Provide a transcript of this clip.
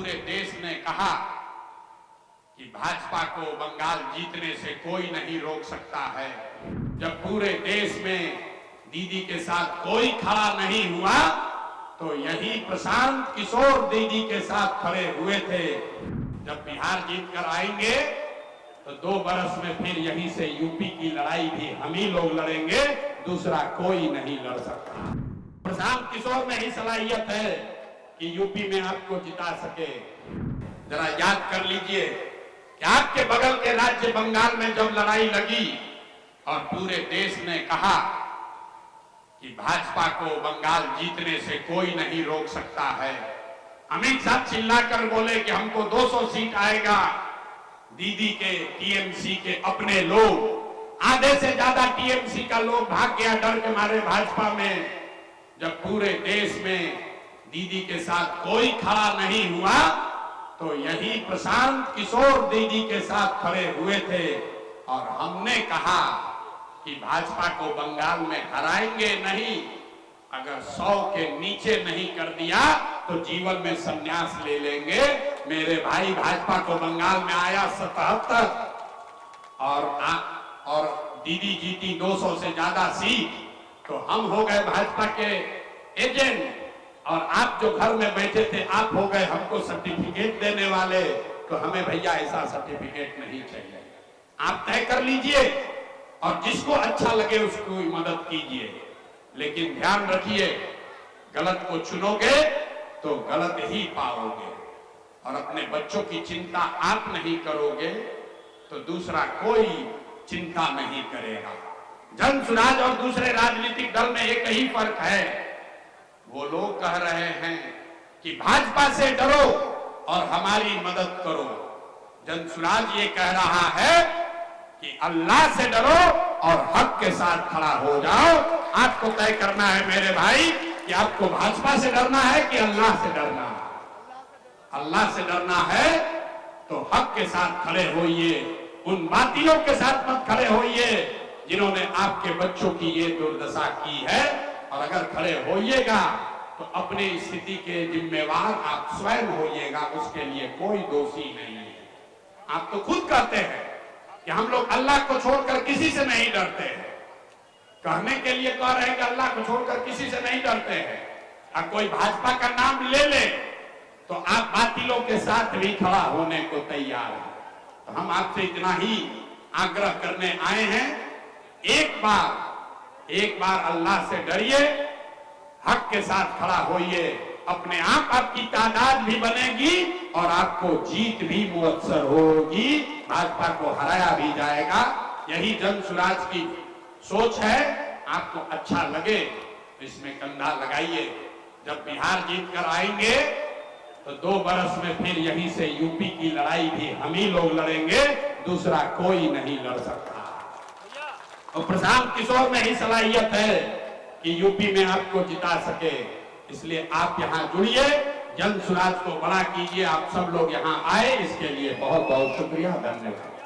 पूरे देश ने कहा कि भाजपा को बंगाल जीतने से कोई नहीं रोक सकता है, जब पूरे देश में दीदी के साथ कोई खड़ा नहीं हुआ तो यही प्रशांत किशोर दीदी के साथ खड़े हुए थे। जब बिहार जीत कर आएंगे तो 2 बरस में फिर यहीं से यूपी की लड़ाई भी हम ही लोग लड़ेंगे, दूसरा कोई नहीं लड़ सकता। प्रशांत किशोर में ही सलाहियत है कि यूपी में आपको जिता सके। जरा याद कर लीजिए कि आपके बगल के राज्य बंगाल में जब लड़ाई लगी और पूरे देश ने कहा कि भाजपा को बंगाल जीतने से कोई नहीं रोक सकता है, अमित शाह चिल्लाकर बोले कि हमको 200 सीट आएगा। दीदी के टीएमसी के अपने लोग, आधे से ज्यादा टीएमसी का लोग भाग गया डर के मारे भाजपा में। जब पूरे देश में दीदी के साथ कोई खड़ा नहीं हुआ तो यही प्रशांत किशोर दीदी के साथ खड़े हुए थे और हमने कहा कि भाजपा को बंगाल में हराएंगे नहीं, अगर 100 के नीचे नहीं कर दिया तो जीवन में संन्यास ले लेंगे। मेरे भाई, भाजपा को बंगाल में आया 77 और दीदी जीती 200 से ज्यादा सीट, तो हम हो गए भाजपा के एजेंट और आप जो घर में बैठे थे आप हो गए हमको सर्टिफिकेट देने वाले। तो हमें भैया ऐसा सर्टिफिकेट नहीं चाहिए। आप तय कर लीजिए और जिसको अच्छा लगे उसको मदद कीजिए, लेकिन ध्यान रखिए गलत को चुनोगे तो गलत ही पाओगे। और अपने बच्चों की चिंता आप नहीं करोगे तो दूसरा कोई चिंता नहीं करेगा। जनसुराज और दूसरे राजनीतिक दल में एक ही फर्क है, वो लोग कह रहे हैं कि भाजपा से डरो और हमारी मदद करो। जनसुराज ये कह रहा है कि अल्लाह से डरो और हक के साथ खड़ा हो जाओ। आपको तय करना है मेरे भाई कि आपको भाजपा से डरना है कि अल्लाह से डरना है। अल्लाह से डरना है तो हक के साथ खड़े होइए, उन बातिलों के साथ मत खड़े होइए जिन्होंने आपके बच्चों की ये दुर्दशा की है। और अगर खड़े होइएगा तो अपनी स्थिति के जिम्मेवार आप स्वयं होइएगा, उसके लिए कोई दोषी नहीं है। आप तो खुद कहते हैं कि हम लोग अल्लाह को छोड़कर किसी से नहीं डरते हैं, कहने के लिए कह रहे हैं कि अल्लाह को छोड़कर किसी से नहीं डरते हैं। अब कोई भाजपा का नाम ले ले तो आप बातिलों के साथ भी खड़ा होने को तैयार हैं। तो हम आपसे इतना ही आग्रह करने आए हैं, एक बार अल्लाह से डरिए, हक के साथ खड़ा होइए, अपने आप आपकी तादाद भी बनेगी और आपको जीत भी मुयस्सर होगी, भाजपा को हराया भी जाएगा। यही जनसुराज की सोच है। आपको अच्छा लगे तो इसमें कंधा लगाइए। जब बिहार जीत कर आएंगे तो 2 बरस में फिर यहीं से यूपी की लड़ाई भी हम ही लोग लड़ेंगे, दूसरा कोई नहीं लड़ सकता। और प्रशांत किशोर में ही सलाहियत है कि यूपी में आपको जिता सके। इसलिए आप यहाँ जुड़िए, जनसुराज को बड़ा कीजिए। आप सब लोग यहाँ आए, इसके लिए बहुत बहुत शुक्रिया, धन्यवाद।